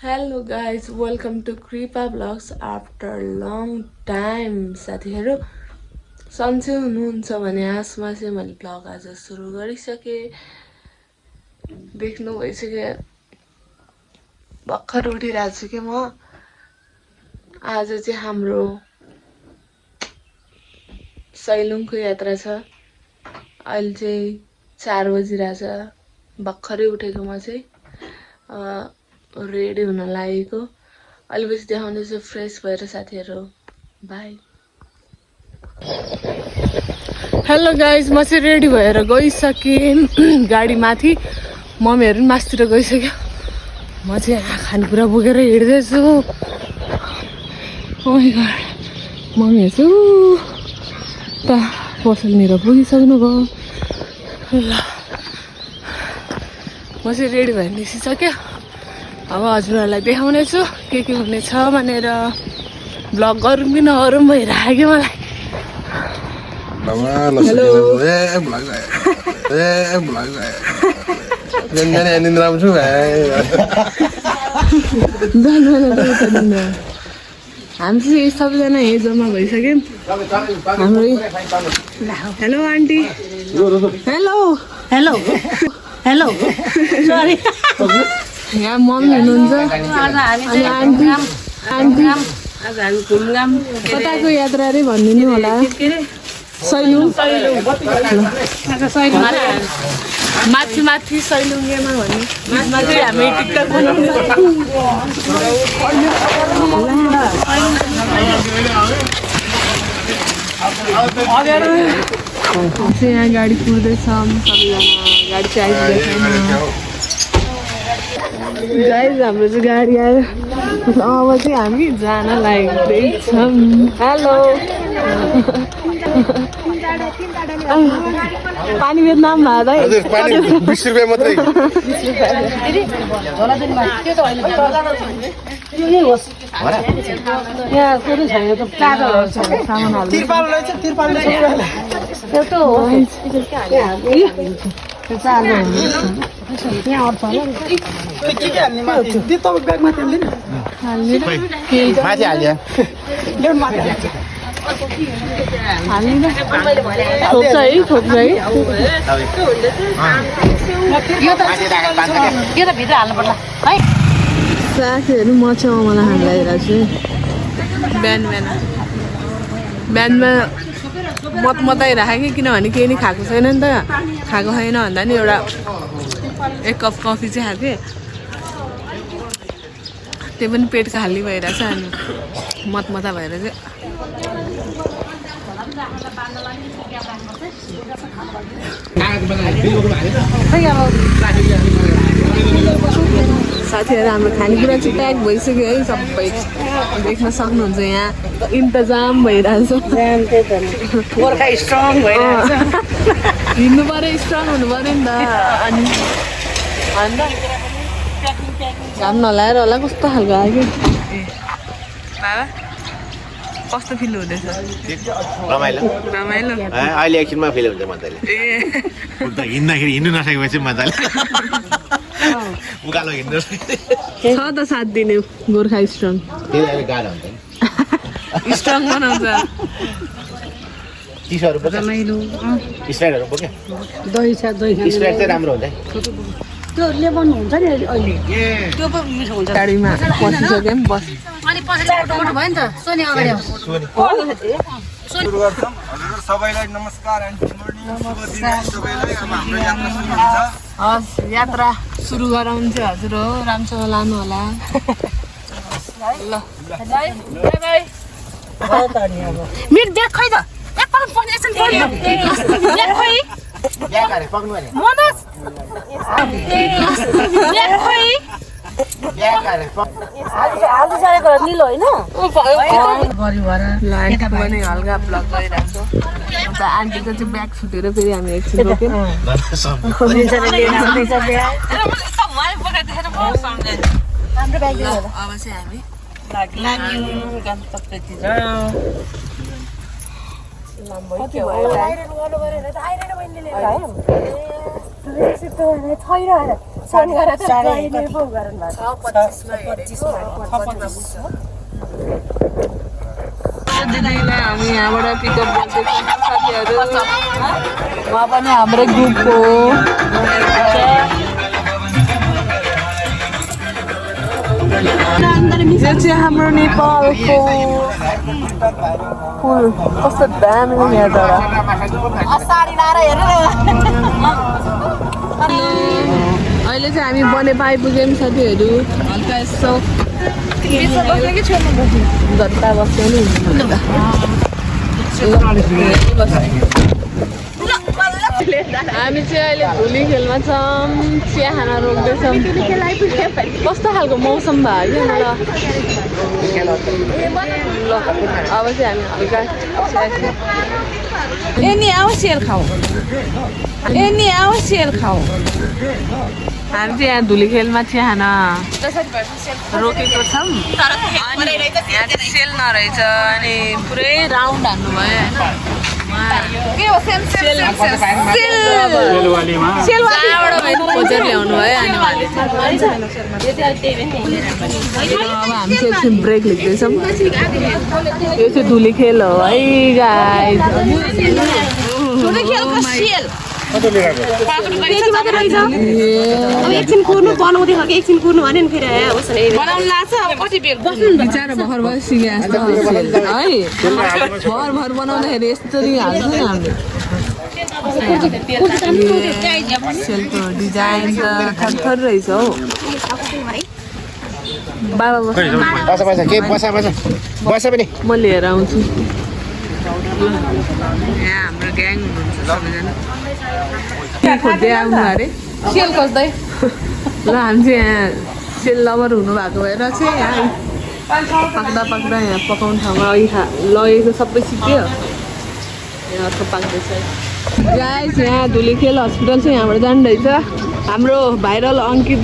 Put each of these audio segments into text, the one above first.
Hello guys, welcome to Kripa Vlogs after long time. साथीहरु सन्चै हुनुहुन्छ भने आशमा चाहिँ मैले भ्लग आज सुरु गरिसके। देख्नु भइसक्यो भर्खर उठिरहेको छु के म। आज चाहिँ हाम्रो सैलुङको यात्रा छ। अहिले चाहिँ 4 बजिरहेछ। भर्खरै उठेको म चाहिँ रेडी हुन लागेको। अहिले पछि देखाउनेछु फ्रेश भएर साथीहरु। बाइ। हेलो गाइज, म चाहिँ रेडी भएर गइसके गाडी माथि। मम्मीहरु मास्तिर गइसक्यो। म चाहिँ खानेकुरा बोकेर हिड्दै छु। ओ माय गॉड, मम्मीहरु त पसलनिर पुगिसक्नु भयो। ल म चाहिँ रेडी भएर निस्किसक्यो। अब हजुरहरुलाई देखाउने छु के हुनेछ भनेर। ब्लग गरौँ कि नगरौँ भइराख्यो मलाई। हेलो हामी चाहिँ सबैजना यही जम्मा भइसक्यौँ। हाम्रो hello aunty. Hello hello hello sorry. यहाँ मम्मी हुनुहुन्छ अनि आन्टी आन्टी आज हामी घुमघाम कताको यात्रा रे भनिदिनु होला। सैलुङ माथि माथि सैलुङमा भन्ने बिचमा चाहिँ हामी टिकटक बनाउँदै यहाँ गाडी कुर्दैछ। सबैजना गाडी चाहिँ आइपुगेको गाइज। हाम्रो चाहिँ गाडी आयो। अब चाहिँ हामी जान लाग्दैछौँ। हेलो पानी बेच्न भाइ 20 रुपैयाँ मात्रै। साथीहरु म चाहिँ अमला खान लागिरहेको छु। बिहानमा मत राखेँ किनभने केही नि खाएको छैन नि त। खाएको छैन भन्दा नि एउटा 1 कप कफी चाहिँ खाएँ। त्यो पनि पेट खाली भइरहेछ अनि मतमता भएर चाहिँ। साथीहरु हाम्रो खानेकुरा चाहिँ प्याक भइसक्यो है। सबै देख्न सक्नुहुन्छ यहाँ इन्तजाम भइरहेछ। गोर्खा स्ट्रङ भइरहेछ। हिँड्नु पर्यो, स्ट्रङ हुनु पर्यो नि त। अनि घाम नलाएर होला कस्तो खालको आयो कि। बाबा कस्तो फिल हुँदैछ? रमाइलो रमाइलो। अहिले एकछिनमा फिल हुन्छ मजाले। हिँड्दाखेरि हिँड्नु नसकेपछि मजाले उकालो हिँड्नु छ त साथ दिने गोर्खा स्ट्रङ। गाह्रो हुन्छ नि स्ट्रङ बनाउँछ। चिसोहरू बोक्यो, स्प्राइटहरू बोक्यो। दही छ, दही स्प्राइट चाहिँ राम्रो हुन्छ। त्यो लेमन हुन्छ नि अहिले, त्यो पो मिठो हुन्छ। गाडीमा पसिसक्यौँ। बस अनि पछाडि मोटो भयो नि त। सोनी अगाडि आऊ। सुरु गर्छौँ। हजुर सबैलाई नमस्कार एन्ड गुड मर्निङ। शुभ दिन सबैलाई। अब हाम्रो यात्रा सुरु हुन्छ। हस् यात्रा सुरु गराउनु चाहिँ हजुर हो। राम्रोसँग लानु होला। ल बाइ बाइ। मिट देख खै त। एकपल्ट पनि एकछिन पढ्यो। देख खै। क्या गरे पक्नु भने मनोज। देख खै। क्या गरे आलु सारेको निलो हैन? लाइट पनि हल्का ब्लक गरिरहेको छ। अन्त आन्टीको चाहिँ ब्याग छुटेर फेरि हामी एकछिन रोक्यौँ। हाम्रो ब्याग दिनु होला। अब चाहिँ हामी लाग्यौँ गन्तव्यतिर। कति भयो? आइरन गर्नु पऱ्यो भने त आइरन मैले लिएर आएँ। छैन फोन गरेर त जहिले पो गर्नु दिदीलाई हामी यहाँबाट पिकअप गर्दैछौँ साथीहरू उहाँ पनि हाम्रो ग्रुपको हो यो चाहिँ हाम्रो नेपालको फुल कस्तो दामी हो यहाँ तर साडी लाएर हेर अहिले चाहिँ हामी बनेपा आइपुग्यौँ साथीहरू हल्का यसो गट्टा बस्यो नि हामी चाहिँ अहिले धुली खेलमा छौँ चिया खाना रोक्दैछौँ कस्तो खालको मौसम भयो क्या मलाई ल अब चाहिँ हामी हल्का एनी आओ सेल खाऊ हामी चाहिँ यहाँ धुली खेलमा चिया खाना रोकेको छौँ अनि यहाँ चाहिँ सेल नरहेछ अनि पुरै राउन्ड हान्नु भयो होइन खोजेर ल्याउनु भयो अनि उहाँले अब हामी चाहिँ एकछिन ब्रेक लिँदैछौँ यो चाहिँ धुली खेल हो है गाइस एकछिन कुर्नु बनाउँदै खालको एकछिन कुर्नु भने नि फेरि बनाउनु लाग्छ अब कति बेर बिचरा भर्खर भयो सिके जस्तो है भर बनाउँदाखेरि यस्तरी हाल्छ नि हामीले सेलको डिजाइन त थर रहेछ हौ बाबा बस पनि म लिएर आउँछु यहाँ हाम्रो ग्याङ हुनुहुन्छ सबैजना खोज्दै आउनु अरे सेल खोज्दै ल हामी चाहिँ यहाँ सेल लभर हुनुभएको भएर चाहिँ यहाँ पाक्दा यहाँ पकाउने ठाउँमा लगेको सबै सिक्यो यहाँ अर्को पाक्दैछ गाइस यहाँ धुलीखेल हस्पिटल चाहिँ यहाँबाट जाँदैछ हाम्रो भाइरल अङ्कित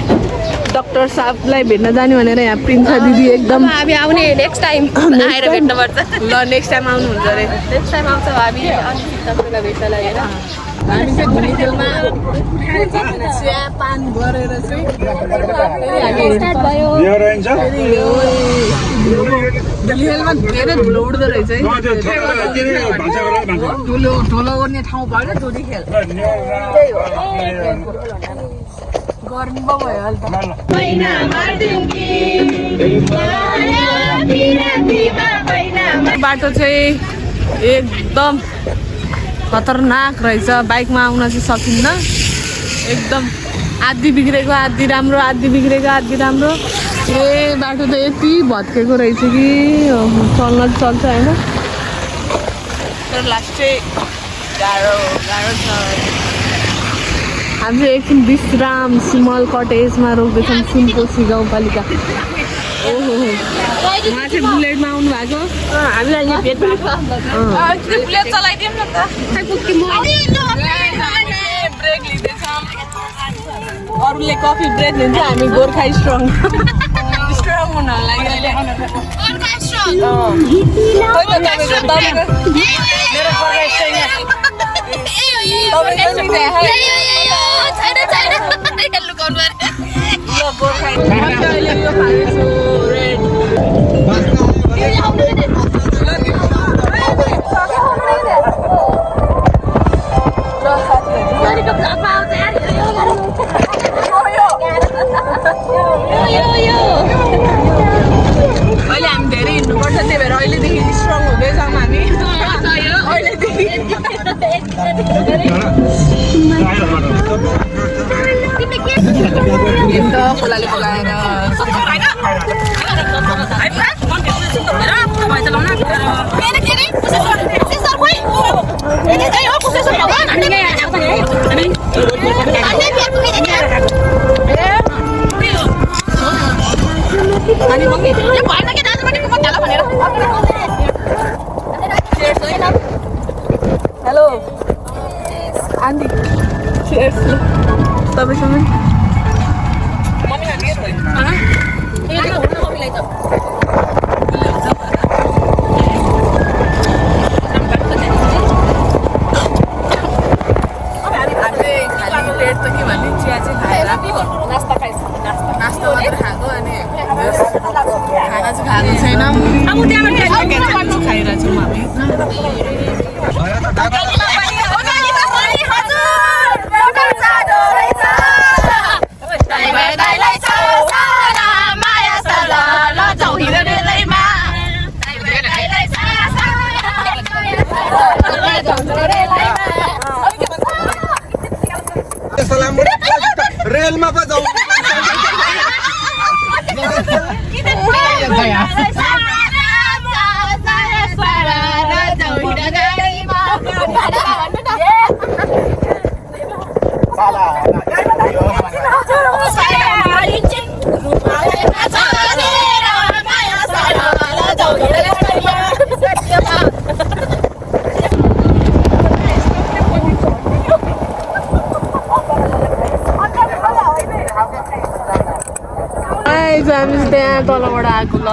डाक्टर साहबलाई भेट्न जाने भनेर यहाँ प्रिन्सा दिदी एकदम हामी आउने नेक्स्ट टाइम आएर भेट्नुपर्छ ल नेक्स्ट टाइम आउनुहुन्छ अरे नेक्स्ट टाइम आउँछ हामी तपाईँलाई भेट्नलाई होइन हामी चाहिँ धुलीखेलमा चिया पान गरेर चाहिँ धुलीखेलमा धेरै धुलो उड्दो रहेछ है धुलो गर्ने ठाउँ भयो धुलीखेल गर्मी पो भयो अहिले त बाटो चाहिँ एकदम खतरनाक रहेछ बाइकमा आउन चाहिँ सकिन्न एकदम आधी बिग्रेको आधी राम्रो आधी बिग्रेको आधी राम्रो ए बाटो त यति भत्केको रहेछ कि चल्न चल्छ होइन तर लास्ट चाहिँ गाह्रो छ हामी चाहिँ एकछिन विश्राम सिमल कटेजमा रोक्दैछौँ सुनकोशी गाउँपालिका ओहो उहाँ चाहिँ बुलेटमा आउनु भएको हामीलाई यहाँ भेट भएको बुलेट चलाइदिउँ न त ब्रेक लिँदैछौँ अरूले कफी ब्रेक लिन्छ हामी गोर्खा स्ट्रङ हुन लागि अहिले हामी धेरै हिँड्नुपर्छ त्यही भएर अहिलेदेखि स्ट्रङ हुँदै जाउँ हामी अहिलेदेखि खोलाले पकाएर हेलो आन्टी चेयर्स तपाईँसँग खाइरहेको छौँ हामी रेलमा पो जाउँ हामी त्यहाँ तलबाट आएको ल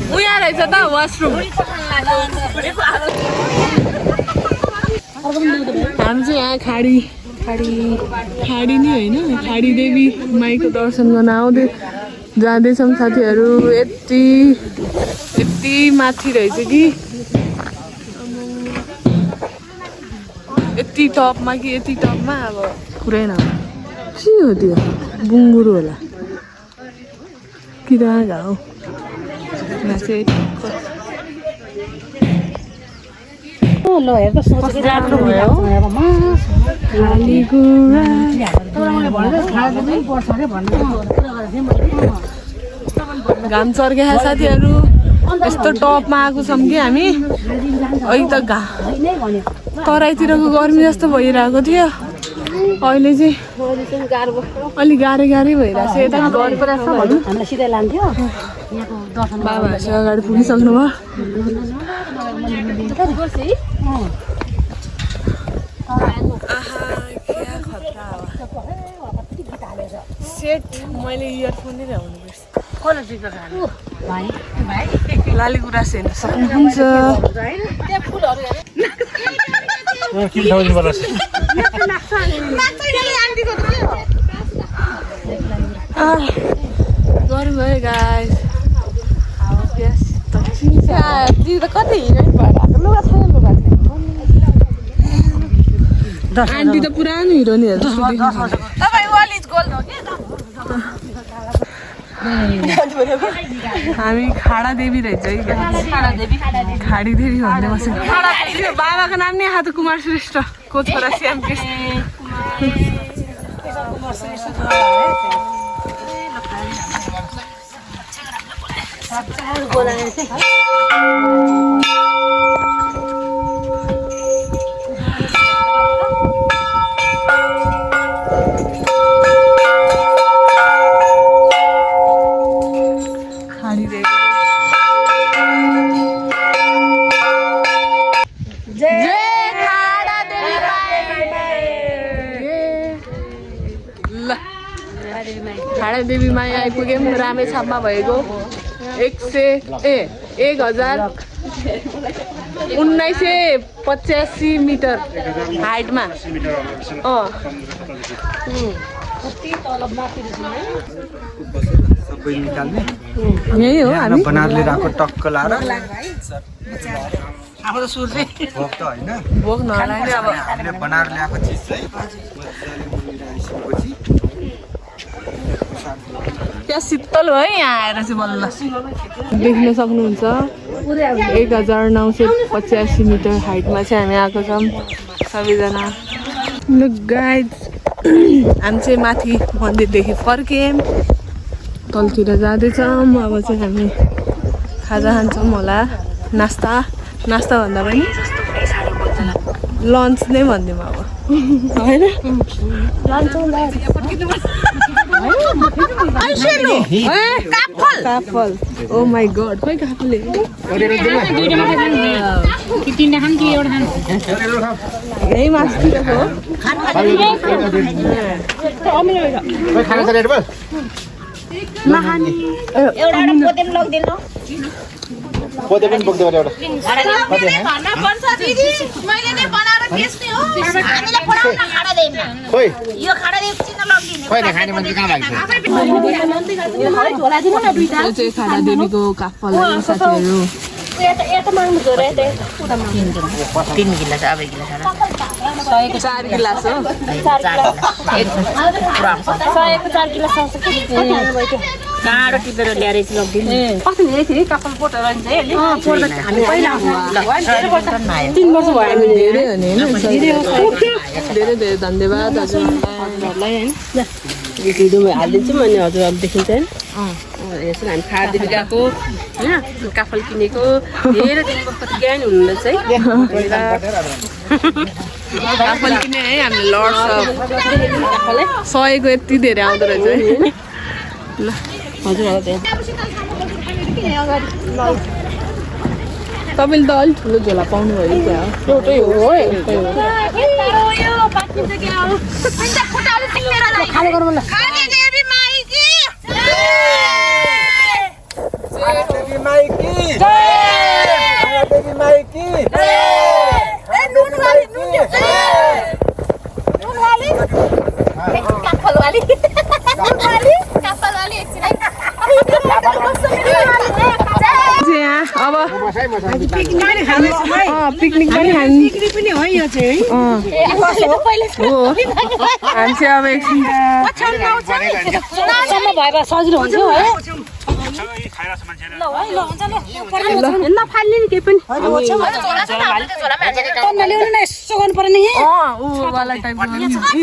उहाँ रहेछ त वासरुम हामी चाहिँ यहाँ खाडी नै होइन खाडी देवी माईको दर्शन गर्न जाँदैछौँ साथीहरू यति माथि रहेछ कि यति टपमा अब कुरै न के हो त्यो बुङ्गुरु होला कि रागा हो घाम चर्केको साथीहरू यस्तो टपमा आएको छौँ कि हामी अहिले त तराईतिरको गर्मी जस्तो भइरहेको थियो अहिले चाहिँ अलिक गाह्रै भइरहेको छ यता बाबाहरू चाहिँ अगाडि पुगिसक्नु भयो सेट मैले इयरफोनै ल्याउनु पर्छ लाली गुराँस हेर्न सक्नुहुन्छ गर्नुभयो गाइस कति हिरोइन भएर लुगा छैन आन्टी त पुरानो हिरोइनहरू जस्तो हामी खाडा देवी रहेछ है खाडी देवी भन्दै बसेको बाबाको नाम नै हात कुमार श्रेष्ठ को छोरा श्याम कृष्ण खाडा देवी माई आइपुग्यौँ रामेछापमा भएको 1985 मिटर हाइटमा सबै निकाल्ने यही हो हामी बनारले राको टक्क लाएर आफू त सुर्दै भोक त होइन भोक नलाग्ने अब हामीले बनाएर ल्याएको चिज चाहिँ मजाले मुनिर आइसकेपछि क्या शीतल भयो यहाँ आएर चाहिँ बल्ल देख्न सक्नुहुन्छ 1985 मिटर हाइटमा चाहिँ हामी आएको छौँ सबैजना लुक गाइज हामी चाहिँ माथि मन्दिरदेखि फर्क्यौँ तलतिर जाँदैछौँ अब चाहिँ हामी खाजा खान्छौँ होला नास्ता भन्दा पनि लन्च नै भनिदिउँ अब होइन काफल ओ माई गड खोइ काफलले यही मासुतिरको हो पोते पनि बोक्दै एउटा मैले नै बनाएर बेच्ने हो हामीलाई पढाउन खाडा देमा खोइ यो खाडा दे चिन्न लगिदिने खोइ न खाने मान्छे कहाँ लाग्छ झोला दिनु न दुईटा यो चाहिँ खाना देवीको काफल है साथीहरू एता माग्नु जोरे एता 3 गिलास अब 1 गिलास 4 गिलास हो 4 गिलास आउँछ कि काँडो टिपेर ल्याएर चाहिँ लगिदिनु कति ल्याएको थिए कपाल पोटेर नि चाहिँ पोट्दा हामी पहिला 3 वर्ष भयो हामी धेरै हो नि हैन धेरै धेरै धन्यवाद हजुरलाई हैन भिडियोमा हालिदिन्छु म अनि हजुर अब देखिन्छ हैन हेर्छु हामी खादिनु गएको हैन काफल किनेको धेरै दिनको कति ज्ञान हुनुहुन्छ है काफल किने है हामीले लड्छ सयको यति धेरै आउँदो रहेछ है ल हजुर तपाईँले त अलिक ठुलो झोला पाउनुभयो क्या एउटै हो एउटै हो यो पाकिन्छ के हो अनि खुट्टाले टिपेर खाने गरौँ ल खाने देवी माई की देवी माई की जय देवी माई की जय ए नुन वाली काफल वाली काफल वाली एकछिन यहाँ अब पिकनिक पनि खाने पनि हो यो चाहिँ हो हामी चाहिँ अब एकछिन सम्म भएर सजिलो हुन्छ है नफाल्ने नि केही पनि ल्याउनु न यसो गर्नु पर्ने ऊ वाला टाइपको नि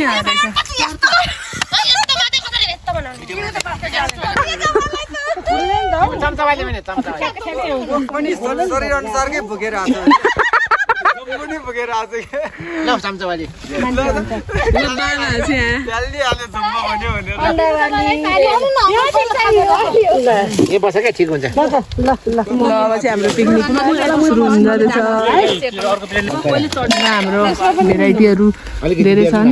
यहाँ रहेछ शरीर अनुसारकै भुकेर आएको पनि भुकेर आएको के ल चम्चावाली यो दाना चाहिँ यहाँ हाल्दिहाल्यो झुम्म भन्यो भनेर ए बस क्या ठिक हुन्छ ल अब चाहिँ हाम्रो पिकनिक सुरु हुन जाँदैछ हाम्रो भेराइटीहरू धेरै छन्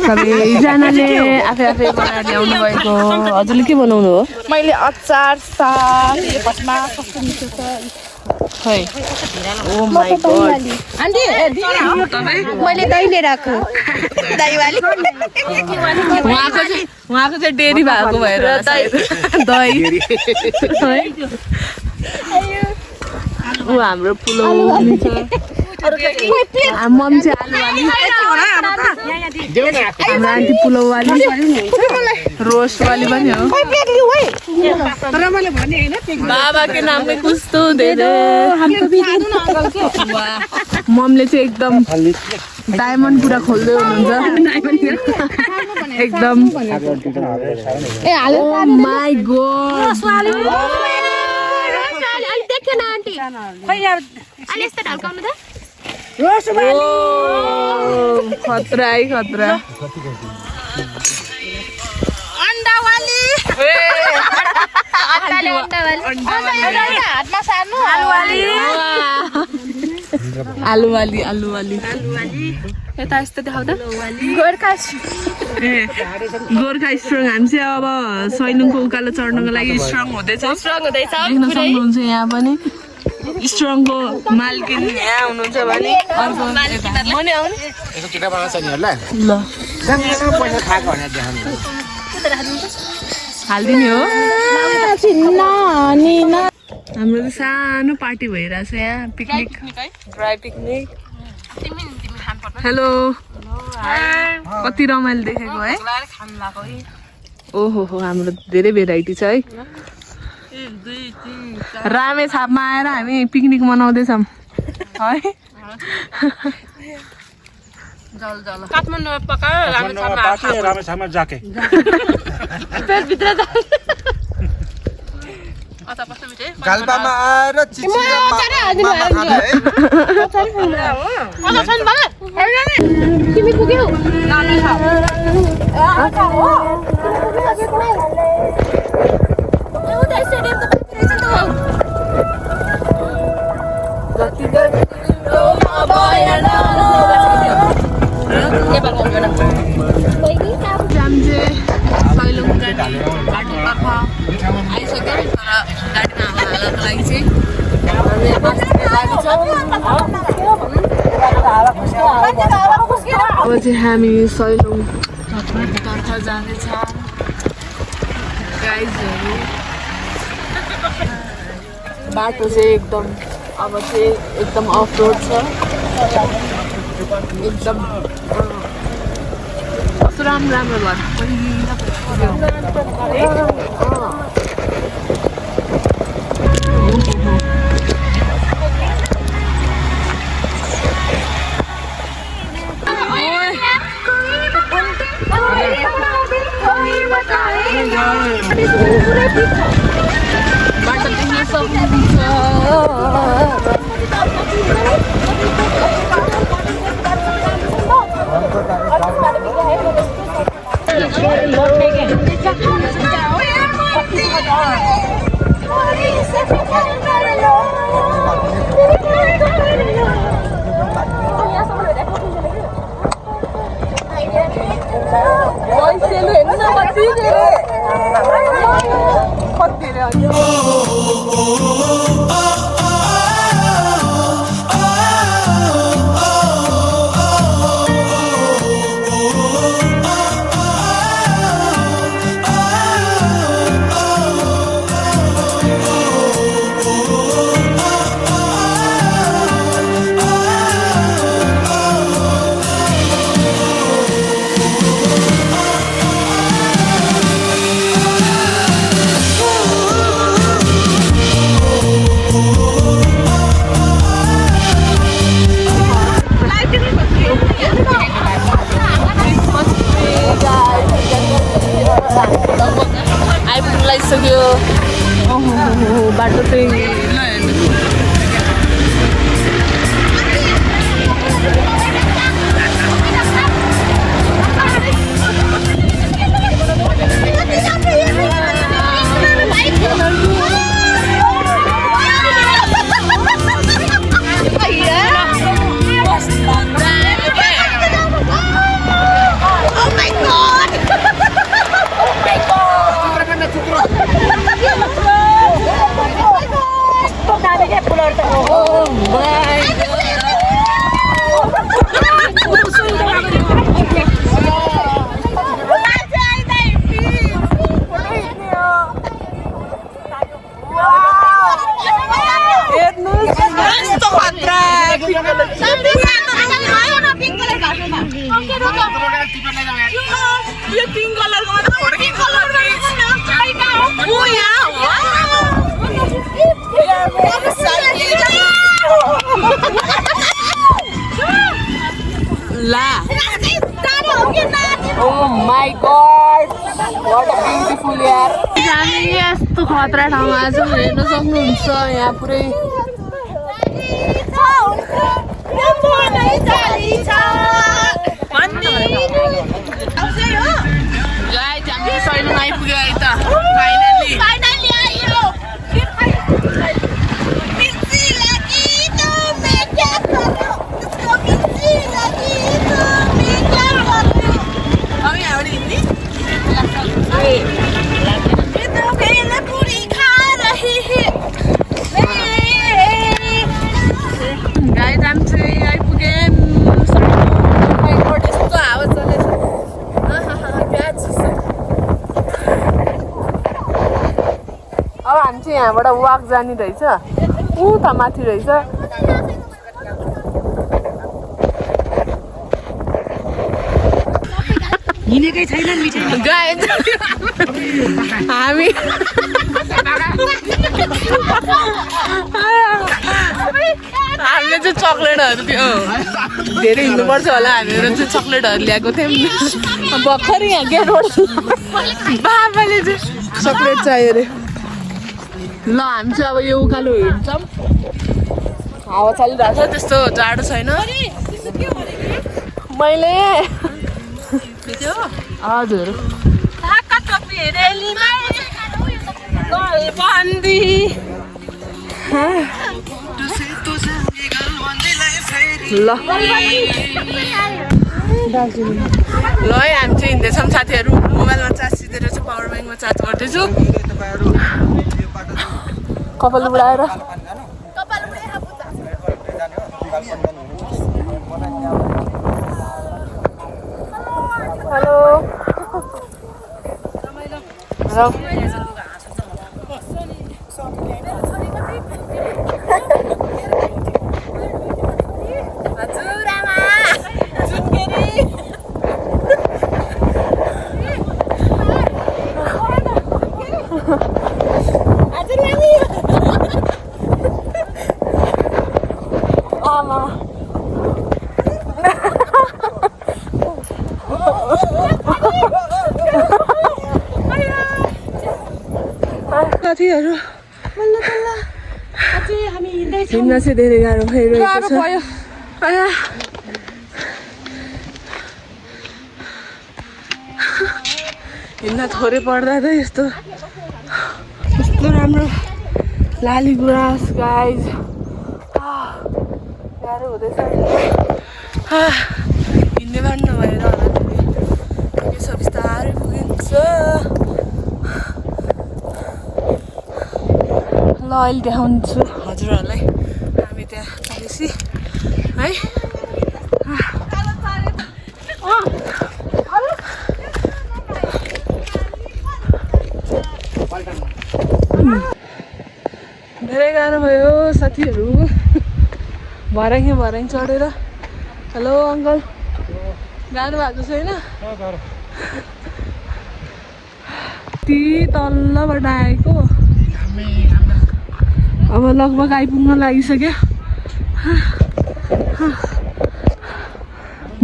सबैजनाले आफै आफै बनाएर ल्याउनु भएको हजुरले के बनाउनु हो मैले अचार साग यो पटमा कस्तो मिठो छ खै ओ माई गॉड आन्टी मैले दही लिएर आएको दहीवाली उहाँको चाहिँ डेरी भएको भएर दही ऊ हाम्रो पुलाउ पनि छ मम चाहिँ आलुवाली हाम्रो आन्टी पुलाउवाली रोस्टवाली पनि हो बाबा के नाम में कुछ तो दे दे ममले चाहिँ एकदम डायमन्ड पुरा खोल्दै हुनुहुन्छ एकदम माई गॉड खतरा है खतरा आलुवाली यता यस्तो देखाउँदा गोर्खा स्ट्रङ हामी चाहिँ अब सैलुङको उकालो चढ्नको लागि स्ट्रङ हुँदैछ देख्न सक्नुहुन्छ यहाँ पनि स्ट्रङको मालकिन यहाँ हुनुहुन्छ भने अर्को मनी आउने ल हालिदिने हो हाम्रो त सानो पार्टी भइरहेछ यहाँ पिकनिक ड्राई पिकनिक हेलो कति रमाइलो देखेको है ओहो हो हाम्रो धेरै भेराइटी छ है रामेछापमा आएर हामी पिकनिक मनाउँदैछौँ है काठमाडौँमा पकायो रामेछापमा जाके पेटभित्र गाल्पामा आएर तिमी पुग्यौ आइसक्यो तर गाडीमा हाल्नको लागि चाहिँ अब चाहिँ हामी सैलुङ तर्फ जानेछ गाइजहरू। बाटो चाहिँ एकदम अब चाहिँ एकदम अफ रोड छ एकदम कस्तो राम्रो राम्रो घर बाटो देख्न सक्नुहुन्छ। आइपुग्यो बाटो चाहिँ यस्तो खतरा ठाउँमा आज हेर्न सक्नुहुन्छ। यहाँ पुरै सैलुङ आइपुग्यो है त फाइनली। अब हामी चाहिँ यहाँबाट वाक जाने रहेछ उता माथि रहेछ। हिँडेकै छैन मिठाई गाइज हामी हामीले चाहिँ चक्लेटहरू थियो धेरै हिँड्नुपर्छ होला हामीहरू चाहिँ चक्लेटहरू ल्याएको थियौँ भर्खरै यहाँ गेटबाट बाबाले चाहिँ चक्लेट चाहियो अरे। ल हामी चाहिँ अब यो उकालो हिँड्छौँ हावा चलिरहेको छ त्यस्तो जाडो छैन। मैले हजुर ल ल है हामी चाहिँ हिँड्दैछौँ साथीहरू। मोबाइलमा चार्ज दिएर चाहिँ पावर ब्याङ्कमा चार्ज गर्दैछु कपाल उडाएर। जाऊ साथीहरू हिँड्न चाहिँ धेरै गाह्रो भइरहेको छ हिँड्न थोरै पर्दा त यस्तो कस्तो राम्रो लाली गुराँस गाइज गाह्रो हुँदैछ हिँड्ने बानी नभएर होला यसो बिस्तारै पुगिन्छ ल अहिले देखाउँछु हजुरहरूलाई हामी त्यहाँ चलेपछि है धेरै गाह्रो भयो साथीहरू भर्याङ चढेर हेलो अङ्कल गाह्रो भएको छैन ती तल्लोबाट आएको अब लगभग आइपुग्न लागिसक्यो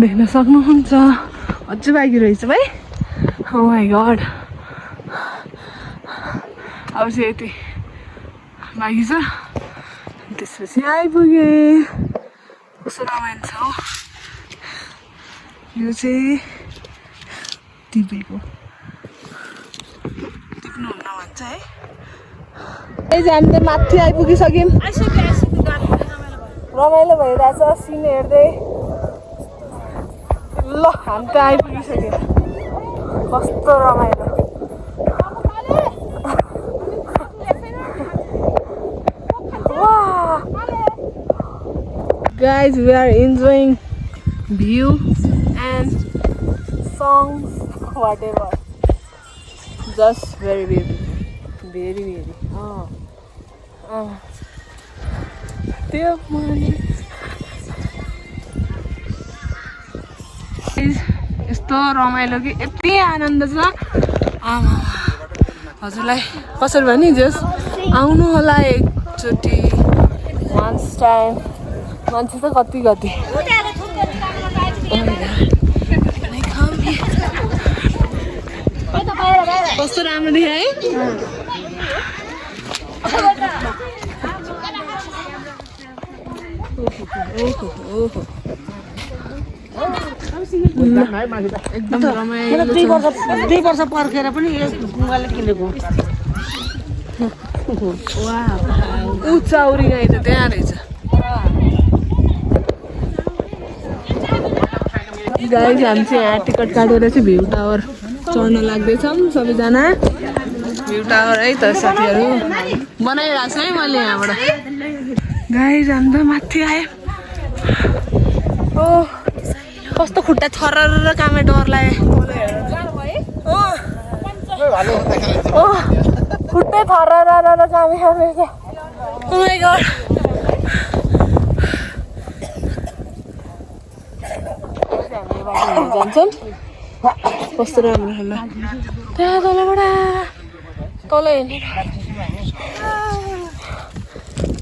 देख्न सक्नुहुन्छ अझै बाँकी रहेछ भाइ ओ माई गड अब चाहिँ यति बाँकी छ त्यसपछि आइपुगे कस्तो रमाइलो छ हो यो चाहिँ टिपेको टिप्नुहुन्न भन्छ है हामी त माथि आइपुगिसक्यौँ रमाइलो भइरहेछ सिन हेर्दै ल हामी त आइपुगिसक्यौँ कस्तो रमाइलो Guys, we are enjoying view and songs, whatever. Just very beautiful, very. त्यो यस्तो रमाइलो कि यति आनन्द छ हजुरलाई कसरी भने जस आउनु होला एकचोटि once time मान्छे त कति कस्तो राम्रो देखाए है एकदम रमाइलो 2 वर्ष पर्खेर पनि यस ढुङ्गाले किनेको ऊ चौरी गाई त त्यहाँ रहेछ गाइज हामी चाहिँ यहाँ टिकट काटेर चाहिँ भ्यू टावर चढ्न लाग्दैछौँ सबैजना भ्यू टावर है त साथीहरू बनाइरहेको छु है मैले यहाँबाट गाइज हामी त माथि आयो ओ कस्तो खुट्टा थरर कामे डर लाग्यो खुट्टै थरर कामे ओ माई गड जान्छौँ कस्तो राम्रो होला त्यहाँ तलबाट तल हेर्ने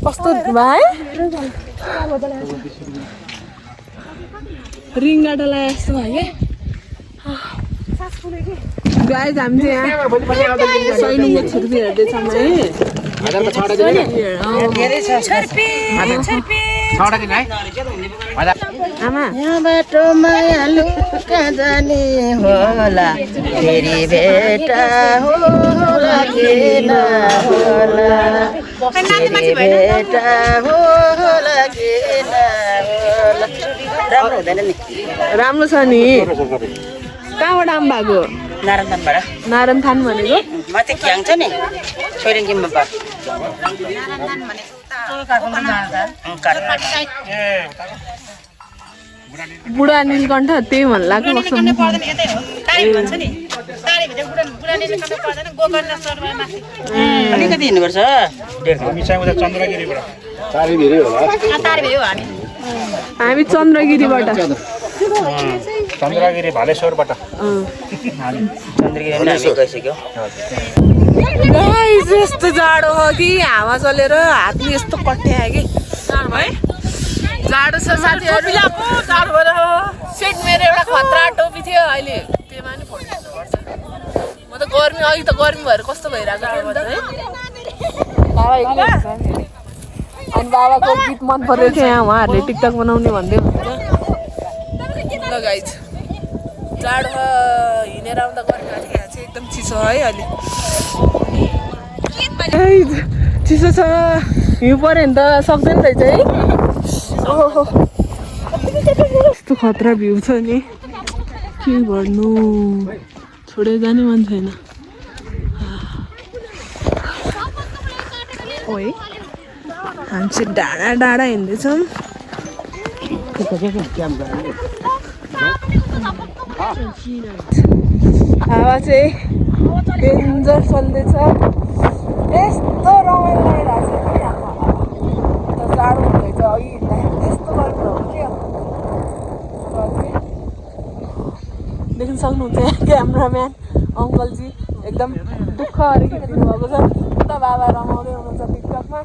कस्तो भाइ रिङगाटा लगाए जस्तो भयो क्या गाइज हामी चाहिँ यहाँ सैलुङको छुर्पी हेर्दैछौँ है यहाँ बाटो मायालु कहाँ जाने होला फेरि भेटा होला कि नहोला भेटा होला कि नहोला राम्रो हुँदैन नि राम्रो छ नि कहाँबाट आउनु भएको नारायण थान भनेको माथि क्याङ छ नि छोइरिङमा बा बुढा नीलकण्ठ त्यही भन्नु लाग्यो अलिकति हिँड्नुपर्छ हामी चाहिँ उता चन्द्रगिरीबाट तारिभिरी होला हामी चन्द्रगिरीबाट चन्द्रगिरी भालेश्वरबाट चन्द्रगिरी हामी गइसक्यो गाइस यस्तो जाडो हो कि हावा चलेर हात नि यस्तो कट्यायो कि है जाडो छ साथीहरू सेट मेरो एउटा खतरा टोपी थियो अहिले त्यसमा नि फोड्नुपर्छ म त गर्मी अघि त गर्मी भएर कस्तो भइरहेको है अनि बाबाको गीत मन परेको थियो यहाँ उहाँहरूले टिकटक बनाउने भन्दै हुनुहुन्थ्यो ल गाइज जाडो हिँडेर आउँदा गर्मी चाहिँ एकदम चिसो है अहिले चिसो छ हिउँ पऱ्यो भने त सक्दैन रहेछ है ओहो यस्तो खतरा भ्यू छ नि के गर्नु छोडेर जाने मन छैन ओए हामी चाहिँ डाँडा डाँडा हिँड्दैछौँ हावा चाहिँ डेन्जर चल्दैछ यस्तो रमाइलो लागिरहेको छ कि जाडो हुँदैछ अघि हिँड्दाखेरि त्यस्तो गर्नु हो क्या देख्न सक्नुहुन्छ यहाँ क्यामराम्यान अङ्कलजी एकदम दुःख अलिकति भएको छ उता बाबा रमाउँदै हुनुहुन्छ टिकटकमा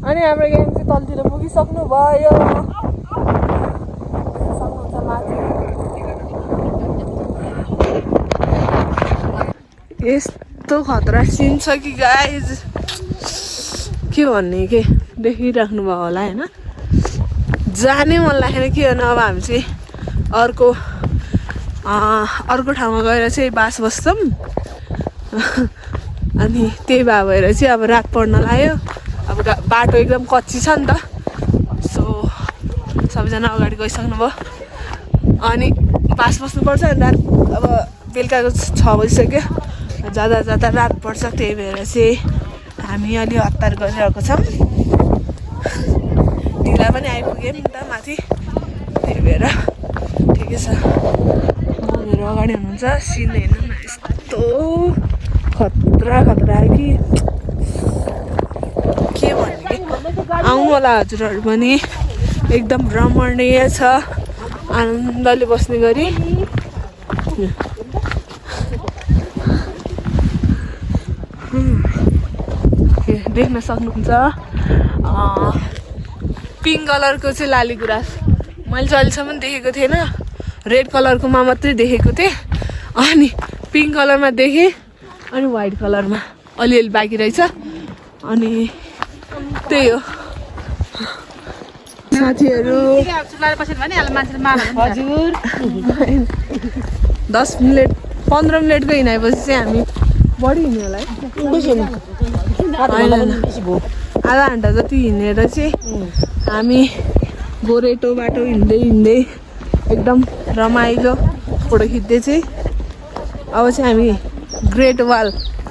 अनि हाम्रो गेम चाहिँ तलतिर पुगिसक्नु भयो सक्नुहुन्छ माथि यस्तो खतरा सिन छ कि गाइज के भन्ने के देखिराख्नु भयो होला होइन जाने मन लागेन के होइन अब हामी चाहिँ अर्को ठाउँमा गएर चाहिँ बास बस्छौँ अनि त्यही भएर चाहिँ अब रात पर्न लाग्यो अब बाटो एकदम कच्ची छ नि त सो सबैजना अगाडि गइसक्नु भयो अनि बास बस्नुपर्छ अनि रात अब बेलुकाको 6 बजिसक्यो जाँदा जाँदा रात पर्छ त्यही भएर चाहिँ हामी अलि हतार गरिरहेको छौँ ढिला पनि आइपुग्यौँ नि त माथि त्यही भएर ठिकै छ मेरो अगाडि हुनुहुन्छ सिन हेर्नु न यस्तो खतरा खतरा कि के भन्ने आउनु होला हजुरहरू पनि एकदम रमणीय छ आनन्दले बस्ने गरी देख्न सक्नुहुन्छ पिङ्क कलरको चाहिँ लालीगुराँस मैले चाहिँ अहिलेसम्म देखेको थिएन रेड कलरकोमा मात्रै देखेको थिएँ अनि पिङ्क कलरमा देखेँ अनि व्हाइट कलरमा अलिअलि बाँकी रहेछ अनि त्यही हो साथीहरू हजुर 10 मिनट 15 मिनटको हिँडाएपछि चाहिँ हामी बढी हिँड्यो होला है आधा घन्टा जति हिँडेर चाहिँ हामी गोरेटो बाटो हिँड्दै हिँड्दै एकदम रमाइलो फोटो खिच्दै चाहिँ अब चाहिँ हामी ग्रेट वाल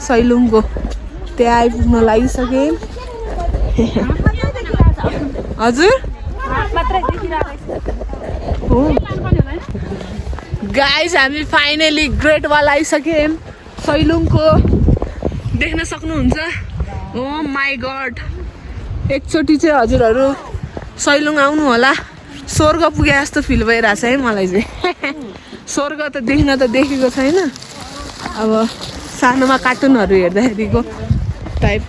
सैलुङको त्यहाँ आइपुग्न लागिसक्यौँ हजुर गाइस हामी फाइनली ग्रेट वाल आइसक्यौँ सैलुङको देख्न सक्नुहुन्छ ओ माई गड एकचोटि चाहिँ हजुरहरू सैलुङ आउनु होला स्वर्ग पुगे जस्तो फिल भइरहेछ है मलाई चाहिँ स्वर्ग त देख्न त देखेको छैन अब सानोमा कार्टुनहरू हेर्दाखेरिको टाइप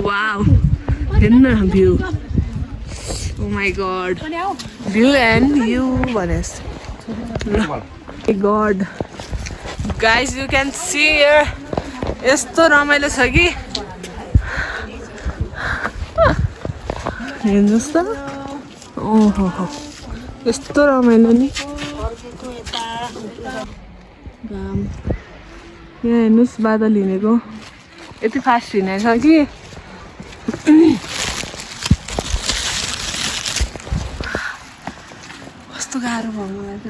वाउ हेर्नु न view oh my god view and view भने god guys you can see here यस्तो रमाइलो छ कि हेर्नुहोस् त ओहो यस्तो रमाइलो नि यहाँ हेर्नुहोस् बादल हिँडेको यति फास्ट हिँडेको छ कि कस्तो गाह्रो भयो मलाई त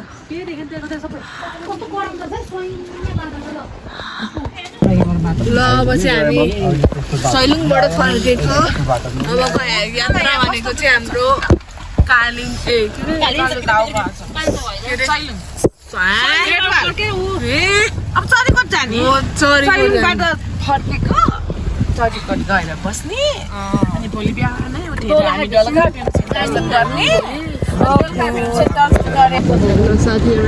ल अब चाहिँ हामी सैलुङबाट फर्केको अबको यात्रा भनेको चाहिँ हाम्रो अब चरीकोट जाने चरीकोट फर्केको चरीकोट गएर बस्ने अनि भोलि बिहानै उठेर हामी बेलुका दर्शन गर्ने साथीहरू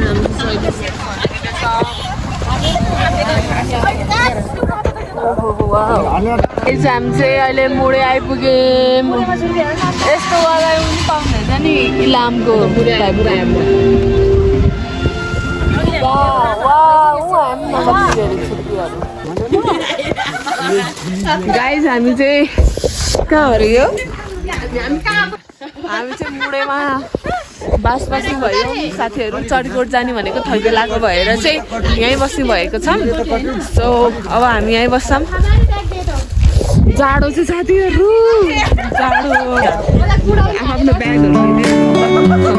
हामी चाहिँ अहिले मोडे आइपुग्यौँ यस्तो वाला पनि पाउँदैछ नि इलामको गाइज हामी चाहिँ कहाँ हो यो हामी चाहिँ मुडेमा बास बस्नु भयो साथीहरू चरीकोट जाने भनेको थैबेलाको भएर चाहिँ यहीँ बस्नु भएको छ सो अब हामी यहीँ बस्छौँ जाडो चाहिँ साथीहरू जाडो आफ्नो ब्यागहरू